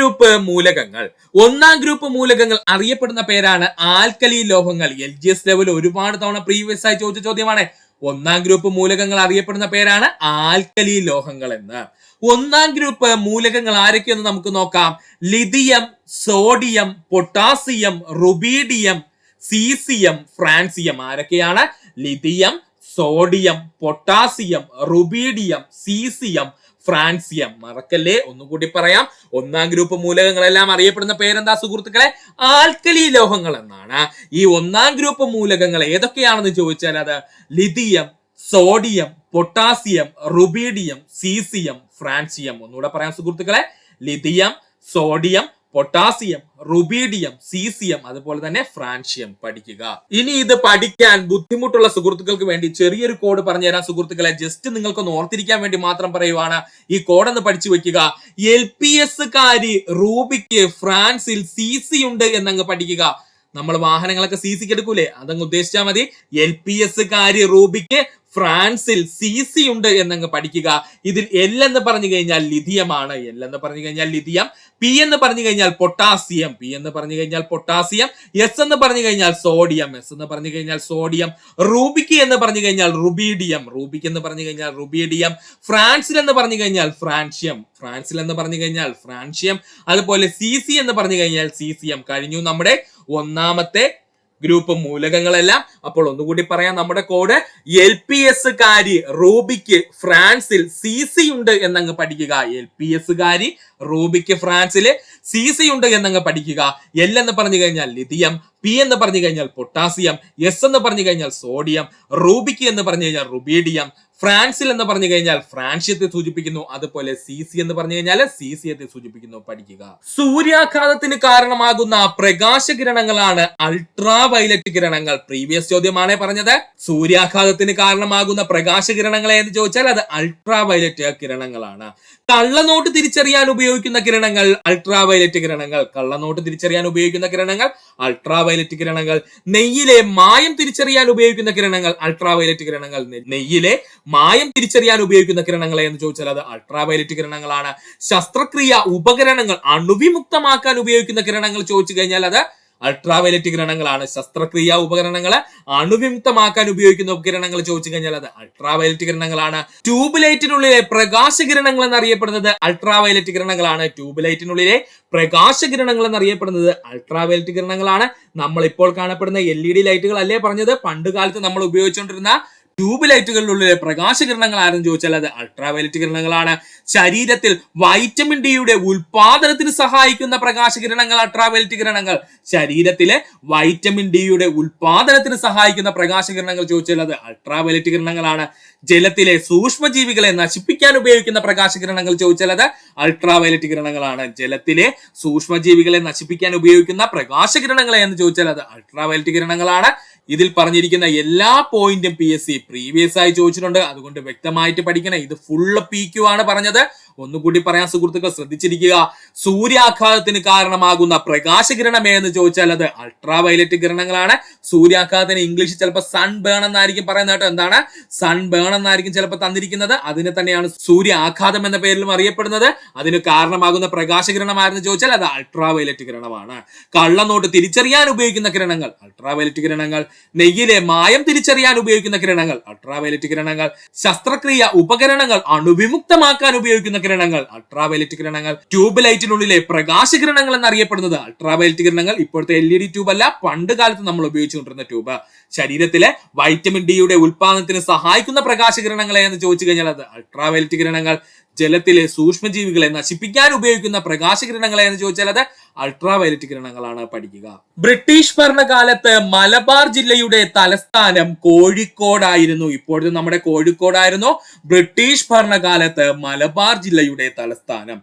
Speaker 1: ഗ്രൂപ്പ് മൂലകങ്ങൾ അറിയപ്പെടുന്ന പേരാണ് ആൽക്കലി ലോഹങ്ങൾ. LGS ലെവൽ ഒരുപാട് തവണ പ്രീവിയസ് ആയി ചോദിച്ച ചോദ്യമാണ്. ഒന്നാം ഗ്രൂപ്പ് മൂലകങ്ങൾ അറിയപ്പെടുന്ന പേരാണ് ആൽക്കലി ലോഹങ്ങൾ എന്ന്. ഒന്നാം ഗ്രൂപ്പ് മൂലകങ്ങൾ ആരൊക്കെയെന്ന് നമുക്ക് നോക്കാം. Lithium, sodium, potassium, rubidium, caesium, francium. ആരൊക്കെയാണ്? Lithium, sodium, potassium, rubidium, caesium, francium. മറക്കല്ലേ, ഒന്നുകൂടി പറയാം. ഒന്നാം ഗ്രൂപ്പ് മൂലകങ്ങളെല്ലാം അറിയപ്പെടുന്ന പേരെന്താ സുഹൃത്തുക്കളെ? ആൽക്കലി ലോഹങ്ങൾ എന്നാണ്. ഈ ഒന്നാം ഗ്രൂപ്പ് മൂലകങ്ങൾ ഏതൊക്കെയാണെന്ന് ചോദിച്ചാൽ അത് lithium, sodium, potassium, rubidium, caesium, francium. ഒന്നുകൂടെ പറയാം സുഹൃത്തുക്കളെ. Lithium, sodium, potassium, rubidium, caesium, അതുപോലെ തന്നെ ഫ്രാൻസിയം. പഠിക്കുക. ഇനി ഇത് പഠിക്കാൻ ബുദ്ധിമുട്ടുള്ള സുഹൃത്തുക്കൾക്ക് വേണ്ടി ചെറിയൊരു കോഡ് പറഞ്ഞുതരാം സുഹൃത്തുക്കളെ. ജസ്റ്റ് നിങ്ങൾക്കൊന്ന് ഓർത്തിരിക്കാൻ വേണ്ടി മാത്രം പറയുവാണ്. ഈ കോഡ് ഒന്ന് പഠിച്ചു വെക്കുക. LPS കാരി റൂബിക്ക് ഫ്രാൻസിൽ CC ഉണ്ട് എന്നങ്ങ് പഠിക്കുക. നമ്മൾ വാഹനങ്ങളൊക്കെ CCക്ക് എടുക്കൂലേ, അതങ്ങ് ഉദ്ദേശിച്ചാൽ മതി. LPS കാരി റൂബിക്ക് ഫ്രാൻസിൽ CC ഉണ്ട് എന്നങ്ങ് പഠിക്കുക. ഇതിൽ L എന്ന് പറഞ്ഞു കഴിഞ്ഞാൽ ലിഥിയമാണ്. L എന്ന് പറഞ്ഞു കഴിഞ്ഞാൽ ലിഥിയം. P എന്ന് പറഞ്ഞു കഴിഞ്ഞാൽ പൊട്ടാസ്യം. P എന്ന് പറഞ്ഞു കഴിഞ്ഞാൽ പൊട്ടാസ്യം. S എന്ന് പറഞ്ഞു കഴിഞ്ഞാൽ സോഡിയം. S എന്ന് പറഞ്ഞു കഴിഞ്ഞാൽ സോഡിയം. റൂബിക്ക് എന്ന് പറഞ്ഞു കഴിഞ്ഞാൽ റുബീഡിയം. റൂബിക്ക് എന്ന് പറഞ്ഞു കഴിഞ്ഞാൽ റുബീഡിയം. ഫ്രാൻസിൽ എന്ന് പറഞ്ഞു കഴിഞ്ഞാൽ ഫ്രാൻസിയം. ഫ്രാൻസിൽ എന്ന് പറഞ്ഞു കഴിഞ്ഞാൽ ഫ്രാൻസിയം. അതുപോലെ CC എന്ന് പറഞ്ഞു കഴിഞ്ഞാൽ സീസിയം. കഴിഞ്ഞു നമ്മുടെ ഒന്നാമത്തെ ഗ്രൂപ്പ് മൂലകങ്ങളെല്ലാം. അപ്പോൾ ഒന്നുകൂടി പറയാം നമ്മുടെ കോഡ്. LPS കാരി റൂബിക്ക് ഫ്രാൻസിൽ CC ഉണ്ട് എന്നങ്ങ് പഠിക്കുക. LPS കാരി റൂബിക്ക് ഫ്രാൻസിൽ CC ഉണ്ട് എന്നങ്ങ് പഠിക്കുക. L എന്ന് പറഞ്ഞു കഴിഞ്ഞാൽ ലിഥിയം, P എന്ന് പറഞ്ഞു കഴിഞ്ഞാൽ പൊട്ടാസ്യം, S എന്ന് പറഞ്ഞു കഴിഞ്ഞാൽ സോഡിയം, റൂബിക്ക് എന്ന് പറഞ്ഞു കഴിഞ്ഞാൽ റുബീഡിയം, ഫ്രാൻസിൽ എന്ന് പറഞ്ഞു കഴിഞ്ഞാൽ ഫ്രാൻഷ്യത്തെ സൂചിപ്പിക്കുന്നു. അതുപോലെ CC എന്ന് പറഞ്ഞു കഴിഞ്ഞാൽ സീസിയത്തെ സൂചിപ്പിക്കുന്നു. പഠിക്കുക. സൂര്യാഘാതത്തിന് കാരണമാകുന്ന പ്രകാശകിരണങ്ങളാണ് അൾട്രാ വയലറ്റ് കിരണങ്ങൾ. പ്രീവിയസ് ചോദ്യമാണ് പറഞ്ഞത്. സൂര്യാഘാതത്തിന് കാരണമാകുന്ന പ്രകാശകിരണങ്ങളെ എന്ന് ചോദിച്ചാൽ അത് അൾട്രാ വയലറ്റ് കിരണങ്ങളാണ്. കള്ളനോട്ട് തിരിച്ചറിയാൻ ഉപയോഗിക്കുന്ന കിരണങ്ങൾ അൾട്രാ വയലറ്റ് കിരണങ്ങൾ. കള്ളനോട്ട് തിരിച്ചറിയാൻ ഉപയോഗിക്കുന്ന കിരണങ്ങൾ അൾട്രാ വയലറ്റ് കിരണങ്ങൾ. നെയ്യിലെ മായം തിരിച്ചറിയാൻ ഉപയോഗിക്കുന്ന കിരണങ്ങൾ അൾട്രാ വയലറ്റ് കിരണങ്ങൾ. നെയ്യിലെ മായം തിരിച്ചറിയാൻ ഉപയോഗിക്കുന്ന കിരണങ്ങളെ എന്ന് ചോദിച്ചാൽ അത് അൾട്രാ വയലറ്റ് കിരണങ്ങളാണ്. ശസ്ത്രക്രിയ ഉപകരണങ്ങൾ അണുവിമുക്തമാക്കാൻ ഉപയോഗിക്കുന്ന കിരണങ്ങൾ ചോദിച്ചു കഴിഞ്ഞാൽ അത് അൾട്രാ വയലറ്റ് കിരണങ്ങളാണ്. ശസ്ത്രക്രിയ ഉപകരണങ്ങൾ അണുവിമുക്തമാക്കാൻ ഉപയോഗിക്കുന്ന ഉപകരണങ്ങൾ ചോദിച്ചു കഴിഞ്ഞാൽ അത് അൾട്രാ വയലറ്റ് കിരണങ്ങളാണ്. ട്യൂബ് ലൈറ്റിനുള്ളിലെ പ്രകാശകിരണങ്ങൾ എന്നറിയപ്പെടുന്നത് അൾട്രാ വയലറ്റ് കിരണങ്ങളാണ്. ട്യൂബ് ലൈറ്റിനുള്ളിലെ പ്രകാശകിരണങ്ങൾ എന്നറിയപ്പെടുന്നത് അൾട്രാ വയലറ്റ് കിരണങ്ങളാണ്. നമ്മൾ ഇപ്പോൾ കാണപ്പെടുന്ന LED ലൈറ്റുകൾ അല്ലേ പറഞ്ഞത്? പണ്ട് കാലത്ത് നമ്മൾ ഉപയോഗിച്ചുകൊണ്ടിരുന്ന ട്യൂബ് ലൈറ്റുകളിലുള്ള പ്രകാശകിരണങ്ങൾ ആരെന്ന് ചോദിച്ചാൽ അത് അൾട്രാ വയലറ്റ് കിരണങ്ങളാണ്. ശരീരത്തിൽ വൈറ്റമിൻ ഡിയുടെ ഉൽപാദനത്തിന് സഹായിക്കുന്ന പ്രകാശകിരണങ്ങൾ അൾട്രാ വയലറ്റ് കിരണങ്ങൾ. ശരീരത്തിലെ വൈറ്റമിൻ ഡിയുടെ ഉൽപാദനത്തിന് സഹായിക്കുന്ന പ്രകാശകിരണങ്ങൾ ചോദിച്ചാൽ അത് അൾട്രാ വയലറ്റ് കിരണങ്ങളാണ്. ജലത്തിലെ സൂക്ഷ്മജീവികളെ നശിപ്പിക്കാൻ ഉപയോഗിക്കുന്ന പ്രകാശകിരണങ്ങൾ ചോദിച്ചാൽ അത് അൾട്രാ വയലറ്റ് കിരണങ്ങളാണ്. ജലത്തിലെ സൂക്ഷ്മജീവികളെ നശിപ്പിക്കാൻ ഉപയോഗിക്കുന്ന പ്രകാശകിരണങ്ങളെ എന്ന് ചോദിച്ചാൽ അത് അൾട്രാ വയലറ്റ് കിരണങ്ങളാണ്. ഇതിൽ പറഞ്ഞിരിക്കുന്ന എല്ലാ പോയിന്റും PSC പ്രീവിയസ് ആയി ചോദിച്ചിട്ടുണ്ട്. അതുകൊണ്ട് വ്യക്തമായിട്ട് പഠിക്കണം. ഇത് ഫുള്ള് PQ ആണ് പറഞ്ഞത്. ഒന്നുകൂടി പറയാൻ സുഹൃത്തുക്കൾ ശ്രദ്ധിച്ചിരിക്കുക. സൂര്യാഘാതത്തിന് കാരണമാകുന്ന പ്രകാശകിരണം എന്ന് ചോദിച്ചാൽ അത് അൾട്രാ വയലറ്റ് കിരണങ്ങളാണ്. സൂര്യാഘാതത്തിന് ഇംഗ്ലീഷിൽ ചിലപ്പോൾ സൺ ബേൺ എന്നായിരിക്കും പറയുന്നത് കേട്ടോ. എന്താണ്? സൺ ബേൺ എന്നായിരിക്കും ചിലപ്പോൾ തന്നിരിക്കുന്നത്. അതിനെ തന്നെയാണ് സൂര്യാഘാതം എന്ന പേരിലും അറിയപ്പെടുന്നത്. അതിന് കാരണമാകുന്ന പ്രകാശകിരണമായിരുന്നു ചോദിച്ചാൽ അത് അൾട്രാ വയലറ്റ് കിരണമാണ്. കള്ളനോട്ട് തിരിച്ചറിയാൻ ഉപയോഗിക്കുന്ന കിരണങ്ങൾ അൾട്രാ വയലറ്റ് കിരണങ്ങൾ. നെയ്യിലെ മായം തിരിച്ചറിയാൻ ഉപയോഗിക്കുന്ന കിരണങ്ങൾ അൾട്രാവയലറ്റ് കിരണങ്ങൾ, ശസ്ത്രക്രിയ ഉപകരണങ്ങൾ അണുവിമുക്തമാക്കാൻ ഉപയോഗിക്കുന്ന കിരണങ്ങൾ അൾട്രാവയലറ്റ് കിരണങ്ങൾ, ട്യൂബ് ലൈറ്റിനുള്ളിലെ പ്രകാശകിരണങ്ങൾ എന്നറിയപ്പെടുന്നത് അൾട്രാവയലറ്റ് കിരണങ്ങൾ. ഇപ്പോഴത്തെ LED ട്യൂബ് അല്ല, പണ്ട് കാലത്ത് നമ്മൾ ഉപയോഗിച്ചുകൊണ്ടിരുന്ന ട്യൂബ്. ശരീരത്തിലെ വൈറ്റമിൻ ഡിയുടെ ഉൽപാദനത്തിന് സഹായിക്കുന്ന പ്രകാശകിരണങ്ങളെ എന്ന് ചോദിച്ചു കഴിഞ്ഞാൽ അത് അൾട്രാവയലറ്റ് കിരണങ്ങൾ. ജലത്തിലെ സൂക്ഷ്മജീവികളെ നശിപ്പിക്കാൻ ഉപയോഗിക്കുന്ന പ്രകാശകിരണങ്ങളെ എന്ന് ചോദിച്ചാൽ അത് അൾട്രാവയലറ്റ് കിരണങ്ങളാണ് പഠിക്കുക. ബ്രിട്ടീഷ് ഭരണകാലത്ത് മലബാർ ജില്ലയുടെ തലസ്ഥാനം കോഴിക്കോടായിരുന്നു. ഇപ്പോഴത്തെ നമ്മുടെ കോഴിക്കോടായിരുന്നു ബ്രിട്ടീഷ് ഭരണകാലത്ത് മലബാർ ജില്ലയുടെ തലസ്ഥാനം.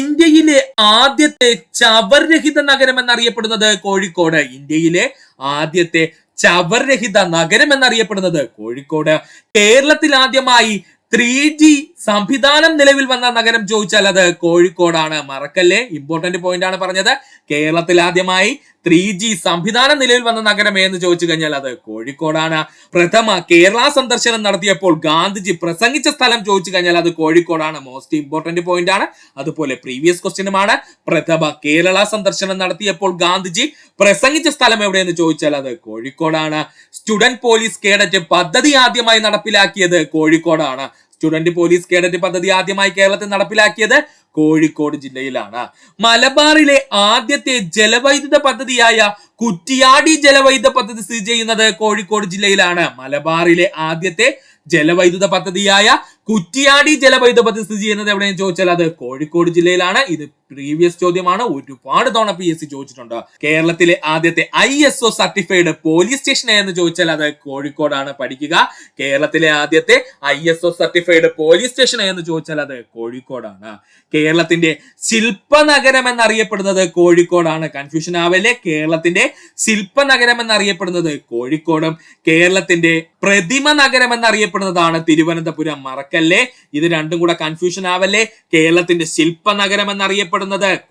Speaker 1: ഇന്ത്യയിലെ ആദ്യത്തെ ചവർരഹിത നഗരം എന്നറിയപ്പെടുന്നത് കോഴിക്കോട്. ഇന്ത്യയിലെ ആദ്യത്തെ ചവർരഹിത നഗരം എന്നറിയപ്പെടുന്നത് കോഴിക്കോട്. കേരളത്തിൽ ആദ്യമായി 3G സംവിധാനം നിലവിൽ വന്ന നഗരം ചോദിച്ചാൽ അത് കോഴിക്കോടാണ്. മറക്കല്ലേ, ഇമ്പോർട്ടന്റ് പോയിന്റ് ആണ് പറഞ്ഞത്. കേരളത്തിൽ ആദ്യമായി 3G സംവിധാനം നിലവിൽ വന്ന നഗരം എന്ന് ചോദിച്ചു കഴിഞ്ഞാൽ അത് കോഴിക്കോടാണ്. പ്രഥമ കേരള സന്ദർശനം നടത്തിയപ്പോൾ ഗാന്ധിജി പ്രസംഗിച്ച സ്ഥലം ചോദിച്ചു കഴിഞ്ഞാൽ അത് കോഴിക്കോടാണ്. മോസ്റ്റ് ഇമ്പോർട്ടന്റ് പോയിന്റ് ആണ്. അതുപോലെ പ്രീവിയസ് ക്വസ്റ്റ്യനുമാണ്. പ്രഥമ കേരള സന്ദർശനം നടത്തിയപ്പോൾ ഗാന്ധിജി പ്രസംഗിച്ച സ്ഥലം എവിടെയെന്ന് ചോദിച്ചാൽ അത് കോഴിക്കോടാണ്. സ്റ്റുഡന്റ് പോലീസ് കേഡറ്റ് പദ്ധതി ആദ്യമായി നടപ്പിലാക്കിയത് കോഴിക്കോടാണ്. സ്റ്റുഡന്റ് പോലീസ് കേഡറ്റ് പദ്ധതി ആദ്യമായി കേരളത്തിൽ നടപ്പിലാക്കിയത് കോഴിക്കോട് ജില്ലയിലാണ്. മലബാറിലെ ആദ്യത്തെ ജലവൈദ്യുത പദ്ധതിയായ കുറ്റിയാടി ജലവൈദ്യുത പദ്ധതി സ്ഥിതി ചെയ്യുന്നത് കോഴിക്കോട് ജില്ലയിലാണ്. മലബാറിലെ ആദ്യത്തെ ജലവൈദ്യുത പദ്ധതിയായ കുറ്റിയാടി ജലവൈദ്യുത പദ്ധതി സ്ഥിതി ചെയ്യുന്നത് എവിടെയെന്ന് ചോദിച്ചാൽ അത് കോഴിക്കോട് ജില്ലയിലാണ്. ഇത് പ്രീവിയസ് ചോദ്യമാണ്, ഒരുപാട് തവണ PSC ചോദിച്ചിട്ടുണ്ട്. കേരളത്തിലെ ആദ്യത്തെ ISO സർട്ടിഫൈഡ് പോലീസ് സ്റ്റേഷൻ എന്ന് ചോദിച്ചാൽ അത് കോഴിക്കോടാണ്. പഠിക്കുക. കേരളത്തിലെ ആദ്യത്തെ ISO സർട്ടിഫൈഡ് പോലീസ് സ്റ്റേഷൻ എന്ന് ചോദിച്ചാൽ അത് കോഴിക്കോടാണ്. കേരളത്തിന്റെ ശില്പനഗരം എന്നറിയപ്പെടുന്നത് കോഴിക്കോടാണ്. കൺഫ്യൂഷൻ ആവല്ലേ. കേരളത്തിന്റെ ശില്പനഗരം എന്നറിയപ്പെടുന്നത് കോഴിക്കോടും കേരളത്തിന്റെ പ്രതിമ നഗരം എന്നറിയപ്പെടുന്നതാണ് തിരുവനന്തപുരം. മറക്കല്ലേ, ഇത് രണ്ടും കൂടെ കൺഫ്യൂഷൻ ആവല്ലേ. കേരളത്തിന്റെ ശില്പനഗരം എന്നറിയപ്പെടുന്നത്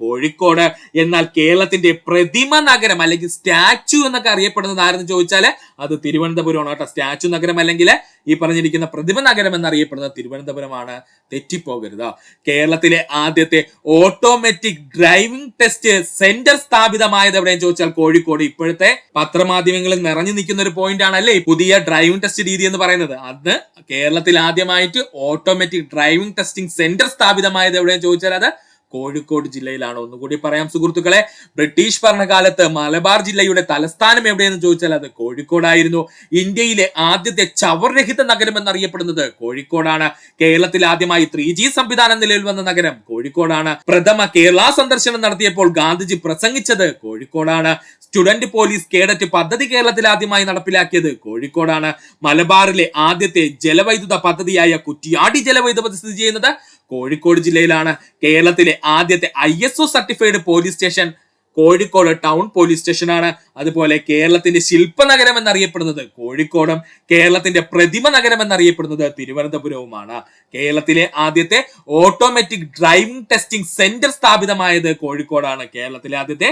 Speaker 1: കോഴിക്കോട്, എന്നാൽ കേരളത്തിന്റെ പ്രതിമ നഗരം അല്ലെങ്കിൽ സ്റ്റാച്ചു എന്നൊക്കെ അറിയപ്പെടുന്നത് ആരെന്ന് ചോദിച്ചാല് അത് തിരുവനന്തപുരമാണ് കേട്ടോ. സ്റ്റാച്ചു നഗരം അല്ലെങ്കിൽ ഈ പറഞ്ഞിരിക്കുന്ന പ്രതിമ നഗരം എന്നറിയപ്പെടുന്നത് തിരുവനന്തപുരമാണ്. തെറ്റിപ്പോകരുത്. കേരളത്തിലെ ആദ്യത്തെ ഓട്ടോമാറ്റിക് ഡ്രൈവിംഗ് ടെസ്റ്റ് സെന്റർ സ്ഥാപിതമായത് എവിടെയെന്ന് ചോദിച്ചാൽ കോഴിക്കോട്. ഇപ്പോഴത്തെ പത്രമാധ്യമങ്ങളിൽ നിറഞ്ഞു നിൽക്കുന്ന ഒരു പോയിന്റ് ആണല്ലേ പുതിയ ഡ്രൈവിംഗ് ടെസ്റ്റ് രീതി എന്ന് പറയുന്നത്. അന്ന് കേരളത്തിൽ ആദ്യമായിട്ട് ഓട്ടോമാറ്റിക് ഡ്രൈവിംഗ് ടെസ്റ്റിംഗ് സെന്റർ സ്ഥാപിതമായത് എവിടെയെന്ന് ചോദിച്ചാൽ അത് കോഴിക്കോട് ജില്ലയിലാണ്. ഒന്നുകൂടി പറയാം സുഹൃത്തുക്കളെ, ബ്രിട്ടീഷ് ഭരണകാലത്ത് മലബാർ ജില്ലയുടെ തലസ്ഥാനം എവിടെയെന്ന് ചോദിച്ചാൽ അത് കോഴിക്കോടായിരുന്നു. ഇന്ത്യയിലെ ആദ്യത്തെ ചവർരഹിത നഗരം എന്നറിയപ്പെടുന്നത് കോഴിക്കോടാണ്. കേരളത്തിൽ ആദ്യമായി 3G സംവിധാനം നിലവിൽ വന്ന നഗരം കോഴിക്കോടാണ്. പ്രഥമ കേരള സന്ദർശനം നടത്തിയപ്പോൾ ഗാന്ധിജി പ്രസംഗിച്ചത് കോഴിക്കോടാണ്. സ്റ്റുഡന്റ് പോലീസ് കേഡറ്റ് പദ്ധതി കേരളത്തിൽ ആദ്യമായി നടപ്പിലാക്കിയത് കോഴിക്കോടാണ്. മലബാറിലെ ആദ്യത്തെ ജലവൈദ്യുത പദ്ധതിയായ കുറ്റിയാടി ജലവൈദ്യുത പദ്ധതി സ്ഥിതി ചെയ്യുന്നത് കോഴിക്കോട് ജില്ലയിലാണ്. കേരളത്തിലെ ആദ്യത്തെ ISO certified police station Kozhikode town police സ്റ്റേഷനാണ്. അതുപോലെ കേരളത്തിന്റെ ശില്പനഗരം എന്നറിയപ്പെടുന്നത് കോഴിക്കോടും കേരളത്തിന്റെ പ്രതിമ നഗരം എന്നറിയപ്പെടുന്നത് തിരുവനന്തപുരവുമാണ്. കേരളത്തിലെ ആദ്യത്തെ ഓട്ടോമാറ്റിക് ഡ്രൈവിംഗ് ടെസ്റ്റിംഗ് സെന്റർ സ്ഥാപിതമായത് കോഴിക്കോടാണ്. കേരളത്തിലെ ആദ്യത്തെ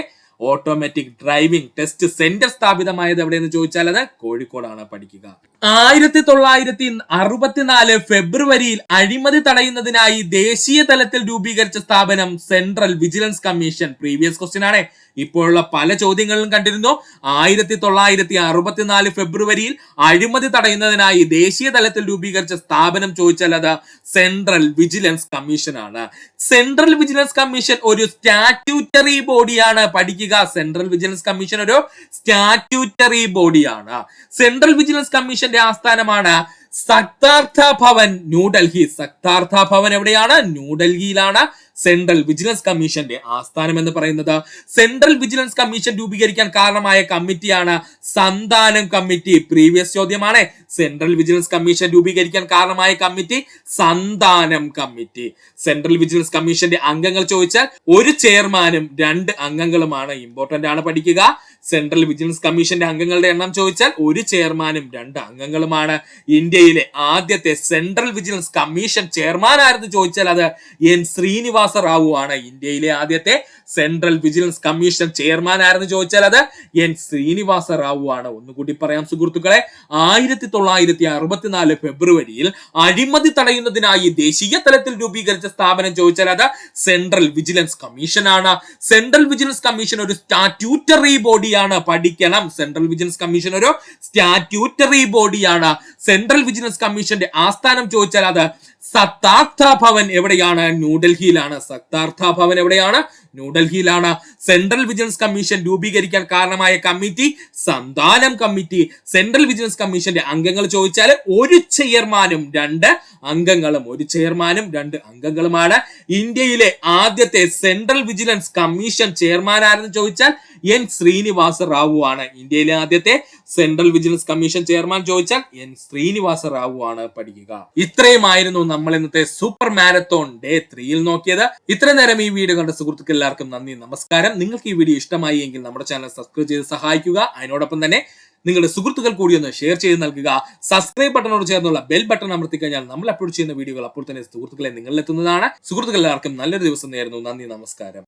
Speaker 1: ഓട്ടോമാറ്റിക് ഡ്രൈവിംഗ് ടെസ്റ്റ് സെന്റർ സ്ഥാപിതമായത് എവിടെയെന്ന് ചോദിച്ചാൽ അത് കോഴിക്കോടാണ്. പഠിക്കുക. 1964 ഫെബ്രുവരിയിൽ അഴിമതി തടയുന്നതിനായി ദേശീയ തലത്തിൽ രൂപീകരിച്ച സ്ഥാപനം central vigilance commission. Previous question ആണ്. ഇപ്പോഴുള്ള പല ചോദ്യങ്ങളിലും കണ്ടിരുന്നു. 1964 ഫെബ്രുവരിയിൽ അഴിമതി തടയുന്നതിനായി ദേശീയ തലത്തിൽ രൂപീകരിച്ച സ്ഥാപനം ചോദിച്ചാൽ അത് സെൻട്രൽ വിജിലൻസ് കമ്മീഷൻ ആണ്. സെൻട്രൽ വിജിലൻസ് കമ്മീഷൻ ഒരു സ്റ്റാറ്റ്യൂട്ടറി ബോഡിയാണ്. പഠിക്കുക. സെൻട്രൽ വിജിലൻസ് കമ്മീഷൻ ഒരു സ്റ്റാറ്റ്യൂട്ടറി ബോഡിയാണ്. സെൻട്രൽ വിജിലൻസ് കമ്മീഷന്റെ ആസ്ഥാനമാണ് സക്താർത്ഥ ഭവൻ, ന്യൂഡൽഹി. സക്താർത്ഥ ഭവൻ എവിടെയാണ്? ന്യൂഡൽഹിയിലാണ് സെൻട്രൽ വിജിലൻസ് കമ്മീഷന്റെ ആസ്ഥാനം എന്ന് പറയുന്നത്. സെൻട്രൽ വിജിലൻസ് കമ്മീഷൻ രൂപീകരിക്കാൻ കാരണമായ കമ്മിറ്റിയാണ് സന്താനം കമ്മിറ്റി. പ്രീവിയസ് ചോദ്യമാണ്. സെൻട്രൽ വിജിലൻസ് കമ്മീഷൻ രൂപീകരിക്കാൻ കാരണമായ കമ്മിറ്റി സന്താനം കമ്മിറ്റി. സെൻട്രൽ വിജിലൻസ് കമ്മീഷന്റെ അംഗങ്ങൾ ചോദിച്ചാൽ ഒരു ചെയർമാനും 2 അംഗങ്ങളുമാണ്. ഇമ്പോർട്ടന്റ് ആണ്. പഠിക്കുക. സെൻട്രൽ വിജിലൻസ് കമ്മീഷന്റെ അംഗങ്ങളുടെ എണ്ണം ചോദിച്ചാൽ ഒരു ചെയർമാനും 2 അംഗങ്ങളുമാണ്. ഇന്ത്യയിലെ ആദ്യത്തെ സെൻട്രൽ വിജിലൻസ് കമ്മീഷൻ ചെയർമാൻ ആരെന്ന് ചോദിച്ചാൽ അത് N. ശ്രീനിവാസ റാവു ആണ്. ഇന്ത്യയിലെ ആദ്യത്തെ സെൻട്രൽ വിജിലൻസ് കമ്മീഷൻ ചെയർമാൻ ആരെന്ന് ചോദിച്ചാൽ അത് എൻ ശ്രീനിവാസ റാവു ആണ്. ഒന്നുകൂടി പറയാം സുഹൃത്തുക്കളെ, 1964 ഫെബ്രുവരിയിൽ അഴിമതി തടയുന്നതിനായി ദേശീയ തലത്തിൽ രൂപീകരിച്ച സ്ഥാപനം ചോദിച്ചാൽ അത് സെൻട്രൽ വിജിലൻസ് കമ്മീഷൻ ആണ്. സെൻട്രൽ വിജിലൻസ് കമ്മീഷൻ ഒരു സ്റ്റാറ്റ്യൂട്ടറി ബോഡിയാണ്. പഠിക്കണം, സെൻട്രൽ വിജിലൻസ് കമ്മീഷൻ ഒരു സ്റ്റാറ്റ്യൂട്ടറി ബോഡിയാണ്. സെൻട്രൽ വിജിലൻസ് കമ്മീഷന്റെ ആസ്ഥാനം ചോദിച്ചാൽ അത് സത്താർത്ഥ ഭവൻ എവിടെയാണ്? ന്യൂഡൽഹിയിലാണ്. സത്താർത്ഥ ഭവൻ എവിടെയാണ്? ന്യൂഡൽഹിയിലാണ്. സെൻട്രൽ വിജിലൻസ് കമ്മീഷൻ രൂപീകരിക്കാൻ കാരണമായ കമ്മിറ്റി സന്താനം കമ്മിറ്റി. സെൻട്രൽ വിജിലൻസ് കമ്മീഷന്റെ അംഗങ്ങൾ ചോദിച്ചാൽ ഒരു ചെയർമാനും 2 അംഗങ്ങളും. ഒരു ചെയർമാനും 2 അംഗങ്ങളുമാണ്. ഇന്ത്യയിലെ ആദ്യത്തെ സെൻട്രൽ വിജിലൻസ് കമ്മീഷൻ ചെയർമാൻ ആരെന്ന് ചോദിച്ചാൽ എൻ ശ്രീനിവാസ റാവു ആണ്. ഇന്ത്യയിലെ ആദ്യത്തെ സെൻട്രൽ വിജിലൻസ് കമ്മീഷൻ ചെയർമാൻ ചോദിച്ചാൽ എൻ ശ്രീനിവാസ റാവു ആണ്. പഠിക്കുക. ഇത്രയുമായിരുന്നു നമ്മൾ ഇന്നത്തെ സൂപ്പർ മാരത്തോൺ ഡേ 3യിൽ നോക്കിയത്. ഇത്ര നേരം ഈ വീഡിയോ കണ്ട സുഹൃത്തുക്കൾ എല്ലാവർക്കും നന്ദി, നമസ്കാരം. നിങ്ങൾക്ക് ഈ വീഡിയോ ഇഷ്ടമായി എങ്കിൽ നമ്മുടെ ചാനൽ സബ്സ്ക്രൈബ് ചെയ്ത് സഹായിക്കുക. അതിനോടൊപ്പം തന്നെ നിങ്ങളുടെ സുഹൃത്തുക്കൾ കൂടി ഒന്ന് ഷെയർ ചെയ്ത് നൽകുക. സബ്സ്ക്രൈബ് ബട്ടണോട് ചേർന്നുള്ള ബെൽ ബട്ടൺ അമർത്തി കഴിഞ്ഞാൽ നമ്മൾ അപ്ലോഡ് ചെയ്യുന്ന വീഡിയോകൾ അപ്പോൾ തന്നെ സുഹൃത്തുക്കളെ നിങ്ങളിലെത്തുന്നതാണ്. സുഹൃത്തുക്കൾ എല്ലാവർക്കും നല്ലൊരു ദിവസം നേരുന്നു. നന്ദി, നമസ്കാരം.